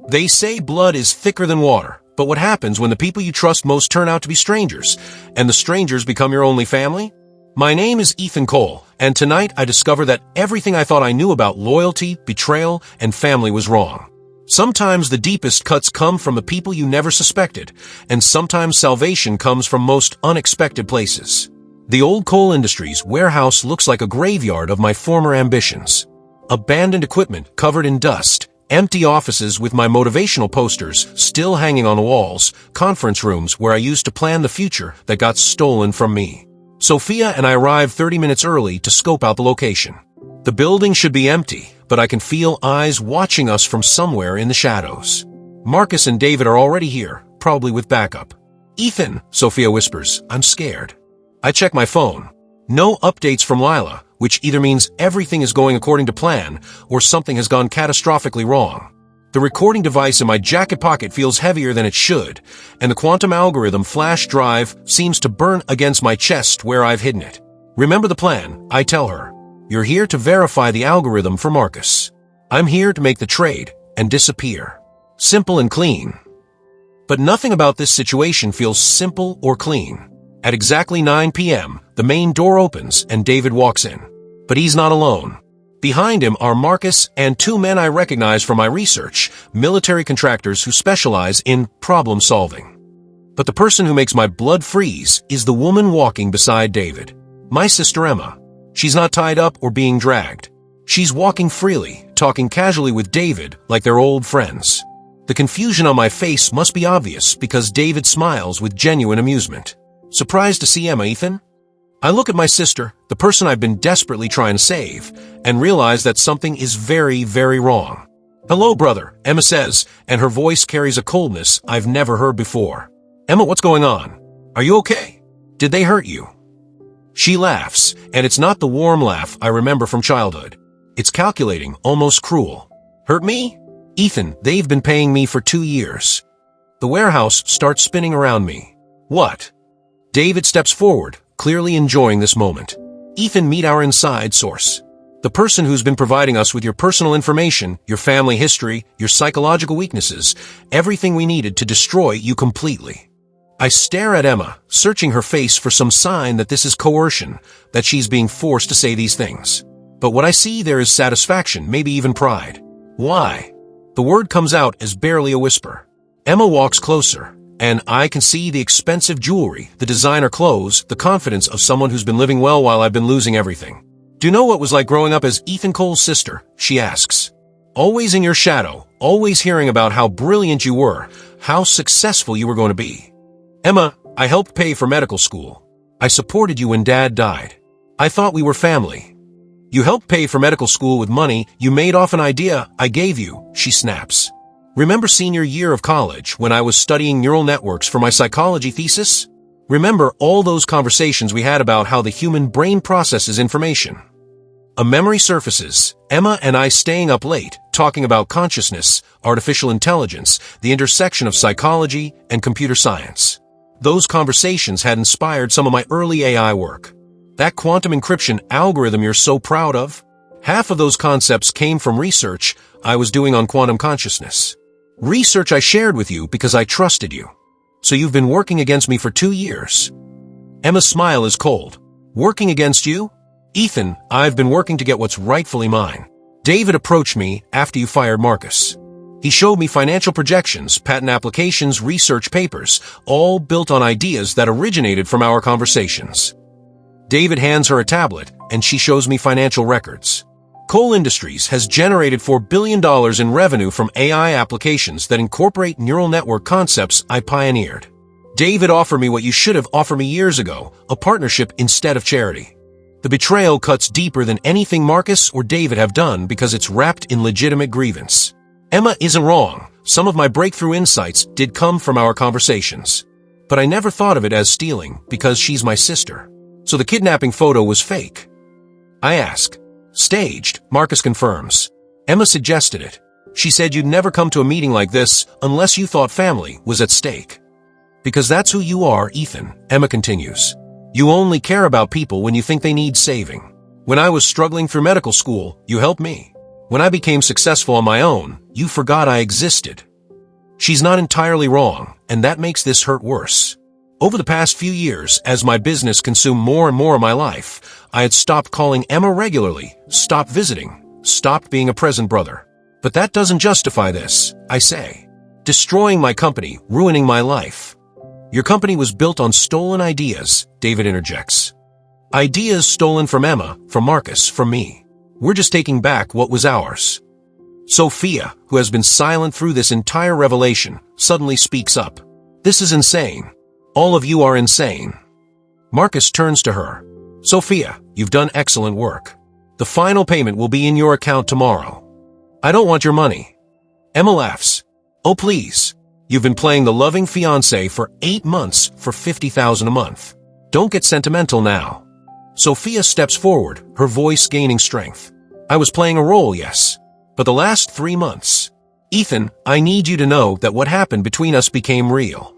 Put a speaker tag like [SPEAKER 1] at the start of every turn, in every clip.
[SPEAKER 1] They say blood is thicker than water, but what happens when the people you trust most turn out to be strangers, and the strangers become your only family? My name is Ethan Cole, and tonight I discover that everything I thought I knew about loyalty, betrayal, and family was wrong. Sometimes the deepest cuts come from the people you never suspected, and sometimes salvation comes from most unexpected places. The old coal industries warehouse looks like a graveyard of my former ambitions. Abandoned equipment covered in dust, empty offices with my motivational posters still hanging on the walls, conference rooms where I used to plan the future that got stolen from me. Sophia and I arrived 30 minutes early to scope out the location. The building should be empty, but I can feel eyes watching us from somewhere in the shadows. Marcus and David are already here, probably with backup. "Ethan," Sophia whispers, "I'm scared." I check my phone. No updates from Lila, which either means everything is going according to plan or something has gone catastrophically wrong. The recording device in my jacket pocket feels heavier than it should, and the quantum algorithm flash drive seems to burn against my chest where I've hidden it. "Remember the plan," I tell her. "You're here to verify the algorithm for Marcus. I'm here to make the trade and disappear. Simple and clean." But nothing about this situation feels simple or clean. At exactly 9 p.m., the main door opens and David walks in. But he's not alone. Behind him are Marcus and two men I recognize from my research, military contractors who specialize in problem solving. But the person who makes my blood freeze is the woman walking beside David. My sister Emma. She's not tied up or being dragged. She's walking freely, talking casually with David like they're old friends. The confusion on my face must be obvious because David smiles with genuine amusement. "Surprised to see Emma, Ethan?" I look at my sister, the person I've been desperately trying to save, and realize that something is very, very wrong. "Hello, brother," Emma says, and her voice carries a coldness I've never heard before. "Emma, what's going on? Are you okay? Did they hurt you?" She laughs, and it's not the warm laugh I remember from childhood. It's calculating, almost cruel. "Hurt me? Ethan, they've been paying me for 2 years." The warehouse starts spinning around me. "What?" David steps forward, clearly enjoying this moment. "Ethan, meet our inside source. The person who's been providing us with your personal information, your family history, your psychological weaknesses, everything we needed to destroy you completely." I stare at Emma, searching her face for some sign that this is coercion, that she's being forced to say these things. But what I see there is satisfaction, maybe even pride. "Why?" The word comes out as barely a whisper. Emma walks closer, and I can see the expensive jewelry, the designer clothes, the confidence of someone who's been living well while I've been losing everything. "Do you know what it was like growing up as Ethan Cole's sister?" she asks. "Always in your shadow, always hearing about how brilliant you were, how successful you were going to be." "Emma, I helped pay for medical school. I supported you when Dad died. I thought we were family." "You helped pay for medical school with money you made off an idea I gave you," she snaps. "Remember senior year of college when I was studying neural networks for my psychology thesis? Remember all those conversations we had about how the human brain processes information?" A memory surfaces, Emma and I staying up late, talking about consciousness, artificial intelligence, the intersection of psychology and computer science. Those conversations had inspired some of my early AI work. That quantum encryption algorithm you're so proud of? Half of those concepts came from research I was doing on quantum consciousness. Research I shared with you because I trusted you. "So you've been working against me for 2 years." Emma's smile is cold. "Working against you? Ethan, I've been working to get what's rightfully mine. David approached me after you fired Marcus. He showed me financial projections, patent applications, research papers, all built on ideas that originated from our conversations." David hands her a tablet, and she shows me financial records. Coal Industries has generated $4 billion in revenue from AI applications that incorporate neural network concepts I pioneered. David offered me what you should have offered me years ago, a partnership instead of charity. The betrayal cuts deeper than anything Marcus or David have done because it's wrapped in legitimate grievance. Emma isn't wrong. Some of my breakthrough insights did come from our conversations. But I never thought of it as stealing because she's my sister. So the kidnapping photo was fake? I ask. "Staged," Marcus confirms. "Emma suggested it. She said you'd never come to a meeting like this unless you thought family was at stake." "Because that's who you are, Ethan," Emma continues. "You only care about people when you think they need saving. When I was struggling through medical school, you helped me. When I became successful on my own, you forgot I existed. She's not entirely wrong, and that makes this hurt worse. Over the past few years, as my business consumed more and more of my life, I had stopped calling Emma regularly, stopped visiting, stopped being a present brother. But that doesn't justify this, I say. Destroying my company, ruining my life. Your company was built on stolen ideas, David interjects. Ideas stolen from Emma, from Marcus, from me. We're just taking back what was ours. Sophia, who has been silent through this entire revelation, suddenly speaks up. This is insane. All of you are insane. Marcus turns to her. Sophia, you've done excellent work. The final payment will be in your account tomorrow. I don't want your money. Emma laughs. Oh please. You've been playing the loving fiancé for 8 months for $50,000 a month. Don't get sentimental now. Sophia steps forward, her voice gaining strength. I was playing a role, yes. But the last 3 months. Ethan, I need you to know that what happened between us became real.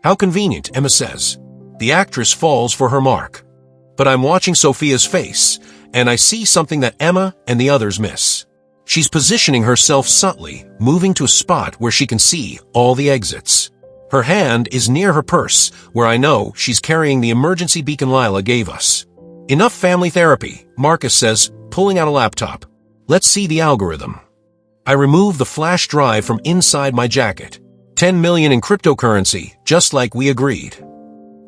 [SPEAKER 1] How convenient, Emma says. The actress falls for her mark. But I'm watching Sophia's face, and I see something that Emma and the others miss. She's positioning herself subtly, moving to a spot where she can see all the exits. Her hand is near her purse, where I know she's carrying the emergency beacon Lila gave us. Enough family therapy, Marcus says, pulling out a laptop. Let's see the algorithm. I remove the flash drive from inside my jacket. 10 million in cryptocurrency, just like we agreed.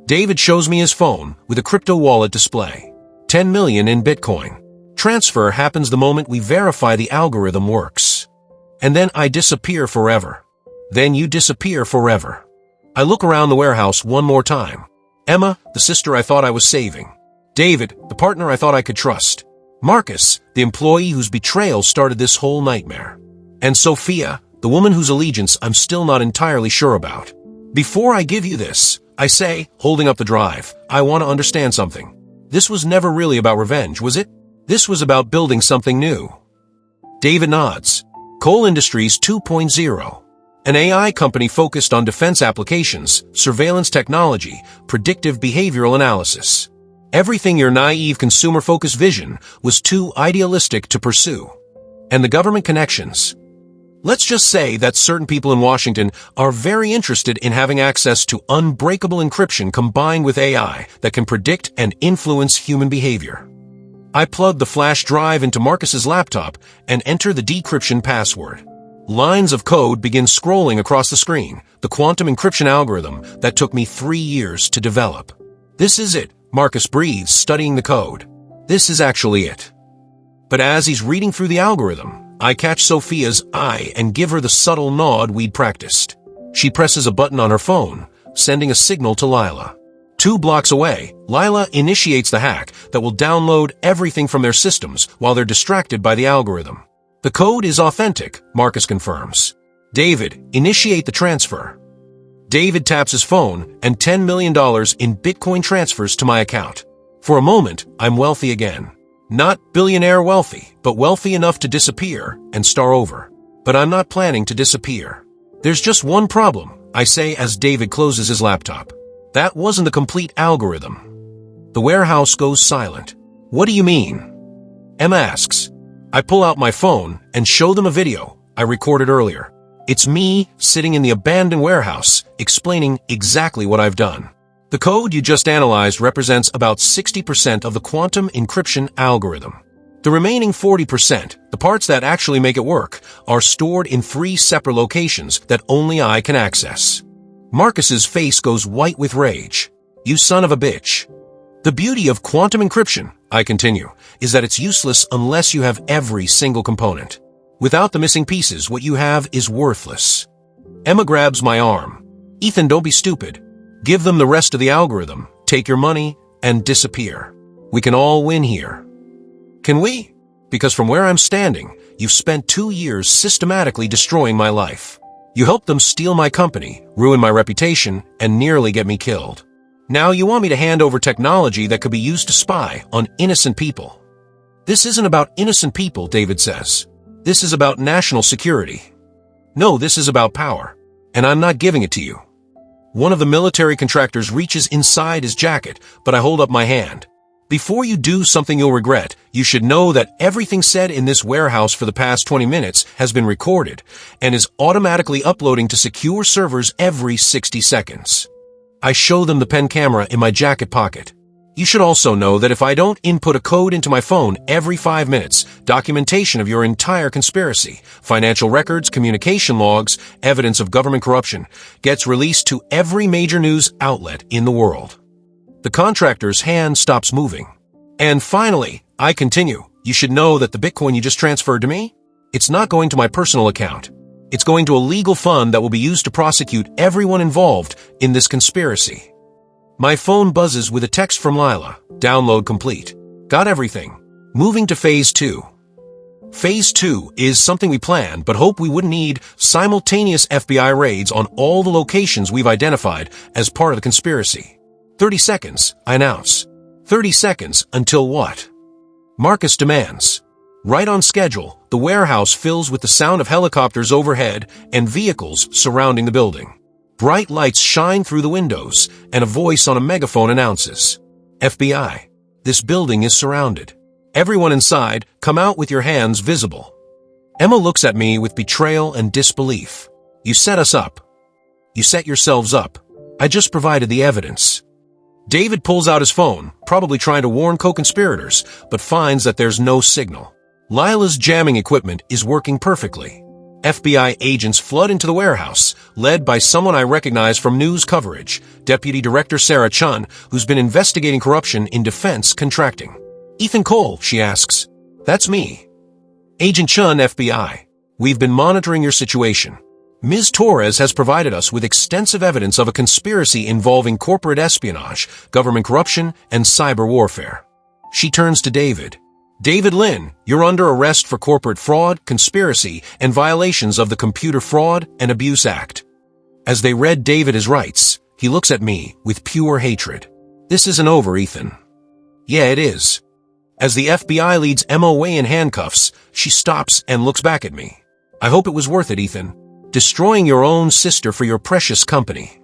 [SPEAKER 1] David shows me his phone with a crypto wallet display. 10 million in Bitcoin. Transfer happens the moment we verify the algorithm works. And then I disappear forever. Then you disappear forever. I look around the warehouse one more time. Emma, the sister I thought I was saving. David, the partner I thought I could trust. Marcus, the employee whose betrayal started this whole nightmare. And Sophia, the woman whose allegiance I'm still not entirely sure about. Before I give you this, I say, holding up the drive, I want to understand something. This was never really about revenge, was it? This was about building something new. David nods. Coal Industries 2.0. An AI company focused on defense applications, surveillance technology, predictive behavioral analysis. Everything your naive consumer-focused vision was too idealistic to pursue. And the government connections. Let's just say that certain people in Washington are very interested in having access to unbreakable encryption combined with AI that can predict and influence human behavior. I plug the flash drive into Marcus's laptop and enter the decryption password. Lines of code begin scrolling across the screen, the quantum encryption algorithm that took me 3 years to develop. This is it, Marcus breathes, studying the code. This is actually it. But as he's reading through the algorithm, I catch Sophia's eye and give her the subtle nod we'd practiced. She presses a button on her phone, sending a signal to Lila. 2 blocks away, Lila initiates the hack that will download everything from their systems while they're distracted by the algorithm. The code is authentic, Marcus confirms. David, initiate the transfer. David taps his phone, and $10 million in Bitcoin transfers to my account. For a moment, I'm wealthy again. Not billionaire wealthy, but wealthy enough to disappear and start over. But I'm not planning to disappear. There's just one problem, I say as David closes his laptop. That wasn't the complete algorithm. The warehouse goes silent. What do you mean? Emma asks. I pull out my phone and show them a video I recorded earlier. It's me sitting in the abandoned warehouse, explaining exactly what I've done. The code you just analyzed represents about 60% of the quantum encryption algorithm. The remaining 40%, the parts that actually make it work, are stored in 3 separate locations that only I can access. Marcus's face goes white with rage. You son of a bitch. The beauty of quantum encryption, I continue, is that it's useless unless you have every single component. Without the missing pieces, what you have is worthless. Emma grabs my arm. Ethan, don't be stupid. Give them the rest of the algorithm, take your money, and disappear. We can all win here. Can we? Because from where I'm standing, you've spent 2 years systematically destroying my life. You helped them steal my company, ruin my reputation, and nearly get me killed. Now you want me to hand over technology that could be used to spy on innocent people. This isn't about innocent people, David says. This is about national security. No, this is about power, and I'm not giving it to you. One of the military contractors reaches inside his jacket, but I hold up my hand. Before you do something you'll regret, you should know that everything said in this warehouse for the past 20 minutes has been recorded and is automatically uploading to secure servers every 60 seconds. I show them the pen camera in my jacket pocket. You should also know that if I don't input a code into my phone every 5 minutes, documentation of your entire conspiracy, financial records, communication logs, evidence of government corruption, gets released to every major news outlet in the world. The contractor's hand stops moving. And finally, I continue. You should know that the Bitcoin you just transferred to me, it's not going to my personal account. It's going to a legal fund that will be used to prosecute everyone involved in this conspiracy. My phone buzzes with a text from Lila. Download complete. Got everything. Moving to Phase 2. Phase 2 is something we planned but hope we wouldn't need simultaneous FBI raids on all the locations we've identified as part of the conspiracy. 30 seconds, I announce. 30 seconds until what? Marcus demands. Right on schedule, the warehouse fills with the sound of helicopters overhead and vehicles surrounding the building. Bright lights shine through the windows, and a voice on a megaphone announces, FBI, this building is surrounded. Everyone inside, come out with your hands visible. Emma looks at me with betrayal and disbelief. You set us up. You set yourselves up. I just provided the evidence. David pulls out his phone, probably trying to warn co-conspirators, but finds that there's no signal. Lila's jamming equipment is working perfectly. FBI agents flood into the warehouse, led by someone I recognize from news coverage, Deputy Director Sarah Chun, who's been investigating corruption in defense contracting. Ethan Cole, she asks. That's me. Agent Chun, FBI. We've been monitoring your situation. Ms. Torres has provided us with extensive evidence of a conspiracy involving corporate espionage, government corruption, and cyber warfare. She turns to David. David Lynn, you're under arrest for corporate fraud, conspiracy, and violations of the Computer Fraud and Abuse Act. As they read David his rights, he looks at me with pure hatred. This isn't over, Ethan. Yeah, it is. As the FBI leads Emma away in handcuffs, she stops and looks back at me. I hope it was worth it, Ethan. Destroying your own sister for your precious company.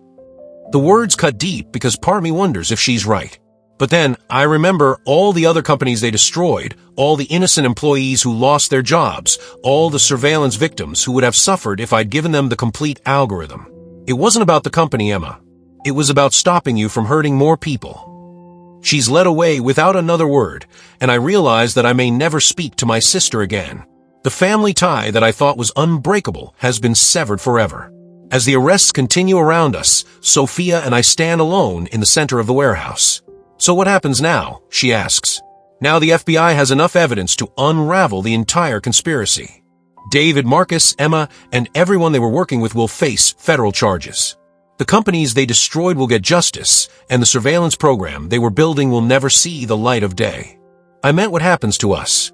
[SPEAKER 1] The words cut deep because part of me wonders if she's right. But then I remember all the other companies they destroyed, all the innocent employees who lost their jobs, all the surveillance victims who would have suffered if I'd given them the complete algorithm. It wasn't about the company, Emma. It was about stopping you from hurting more people. She's led away without another word, and I realize that I may never speak to my sister again. The family tie that I thought was unbreakable has been severed forever. As the arrests continue around us, Sophia and I stand alone in the center of the warehouse. So what happens now? She asks. Now the FBI has enough evidence to unravel the entire conspiracy. David, Marcus, Emma, and everyone they were working with will face federal charges. The companies they destroyed will get justice, and the surveillance program they were building will never see the light of day. I meant what happens to us.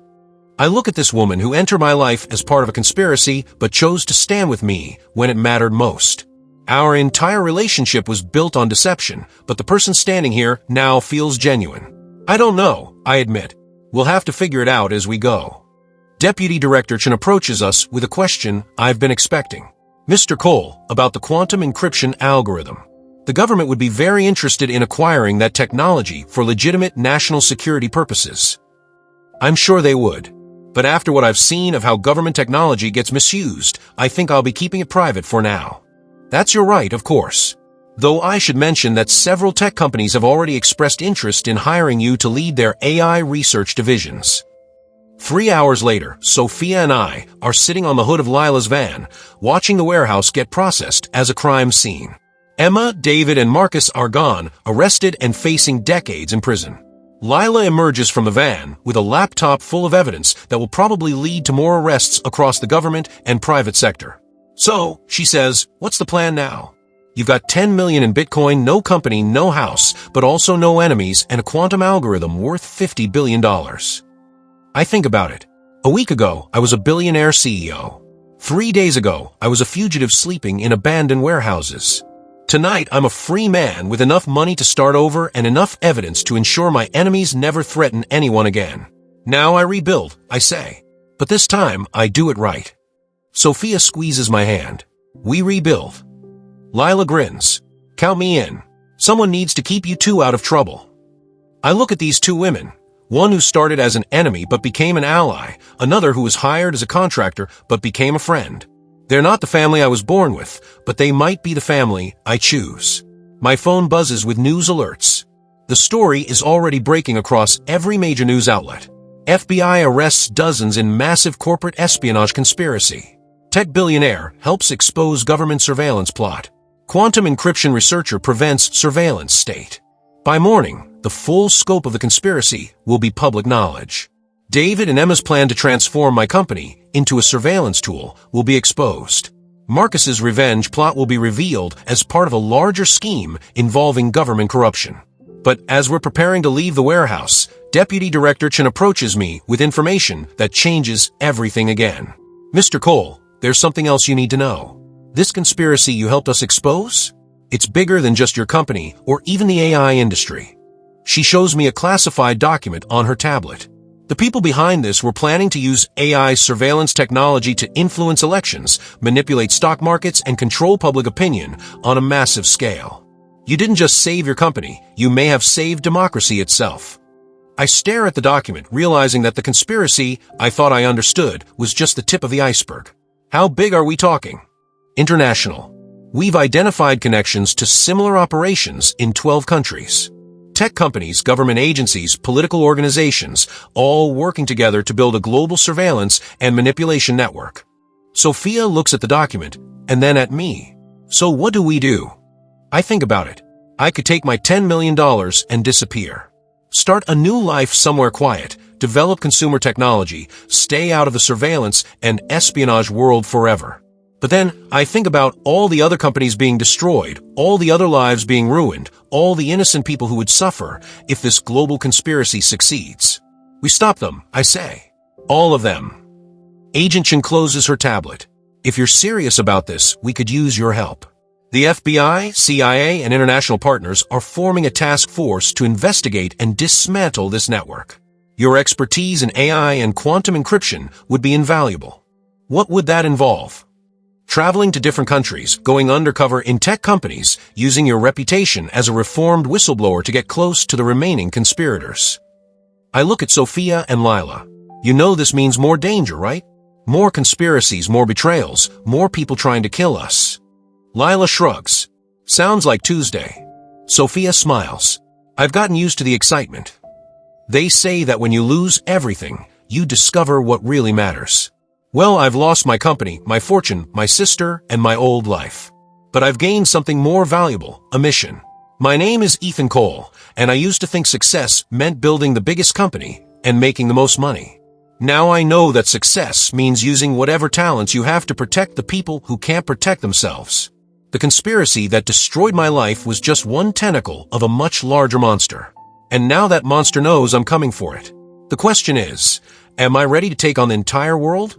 [SPEAKER 1] I look at this woman who entered my life as part of a conspiracy but chose to stand with me when it mattered most. Our entire relationship was built on deception, but the person standing here now feels genuine. I don't know, I admit. We'll have to figure it out as we go. Deputy Director Chen approaches us with a question I've been expecting. Mr. Cole, about the quantum encryption algorithm. The government would be very interested in acquiring that technology for legitimate national security purposes. I'm sure they would. But after what I've seen of how government technology gets misused, I think I'll be keeping it private for now. That's your right, of course. Though I should mention that several tech companies have already expressed interest in hiring you to lead their AI research divisions. 3 hours later, Sophia and I are sitting on the hood of Lila's van, watching the warehouse get processed as a crime scene. Emma, David, and Marcus are gone, arrested and facing decades in prison. Lila emerges from the van with a laptop full of evidence that will probably lead to more arrests across the government and private sector. So, she says, what's the plan now? You've got 10 million in Bitcoin, no company, no house, but also no enemies, and a quantum algorithm worth $50 billion. I think about it. A week ago, I was a billionaire CEO. 3 days ago, I was a fugitive sleeping in abandoned warehouses. Tonight, I'm a free man with enough money to start over and enough evidence to ensure my enemies never threaten anyone again. Now I rebuild, I say. But this time, I do it right. Sophia squeezes my hand. We rebuild. Lila grins. Count me in. Someone needs to keep you two out of trouble. I look at these two women. One who started as an enemy but became an ally, another who was hired as a contractor but became a friend. They're not the family I was born with, but they might be the family I choose. My phone buzzes with news alerts. The story is already breaking across every major news outlet. FBI arrests dozens in massive corporate espionage conspiracy. Tech billionaire helps expose government surveillance plot. Quantum encryption researcher prevents surveillance state. By morning, the full scope of the conspiracy will be public knowledge. David and Emma's plan to transform my company into a surveillance tool will be exposed. Marcus's revenge plot will be revealed as part of a larger scheme involving government corruption. But as we're preparing to leave the warehouse, Deputy Director Chen approaches me with information that changes everything again. Mr. Cole, there's something else you need to know. This conspiracy you helped us expose? It's bigger than just your company or even the AI industry. She shows me a classified document on her tablet. The people behind this were planning to use AI surveillance technology to influence elections, manipulate stock markets, and control public opinion on a massive scale. You didn't just save your company, you may have saved democracy itself. I stare at the document, realizing that the conspiracy I thought I understood was just the tip of the iceberg. How big are we talking? International. We've identified connections to similar operations in 12 countries. Tech companies, government agencies, political organizations, all working together to build a global surveillance and manipulation network. Sophia looks at the document and then at me. So what do we do? I think about it. I could take my $10 million and disappear. Start a new life somewhere quiet, develop consumer technology, stay out of the surveillance and espionage world forever. But then I think about all the other companies being destroyed, all the other lives being ruined, all the innocent people who would suffer if this global conspiracy succeeds. We stop them, I say. All of them. Agent Chen closes her tablet. If you're serious about this, we could use your help. The FBI, CIA, and international partners are forming a task force to investigate and dismantle this network. Your expertise in AI and quantum encryption would be invaluable. What would that involve? Traveling to different countries, going undercover in tech companies, using your reputation as a reformed whistleblower to get close to the remaining conspirators. I look at Sophia and Lila. You know this means more danger, right? More conspiracies, more betrayals, more people trying to kill us. Lila shrugs. Sounds like Tuesday. Sophia smiles. I've gotten used to the excitement. They say that when you lose everything, you discover what really matters. Well, I've lost my company, my fortune, my sister, and my old life. But I've gained something more valuable, a mission. My name is Ethan Cole, and I used to think success meant building the biggest company and making the most money. Now I know that success means using whatever talents you have to protect the people who can't protect themselves. The conspiracy that destroyed my life was just one tentacle of a much larger monster. And now that monster knows I'm coming for it. The question is, am I ready to take on the entire world?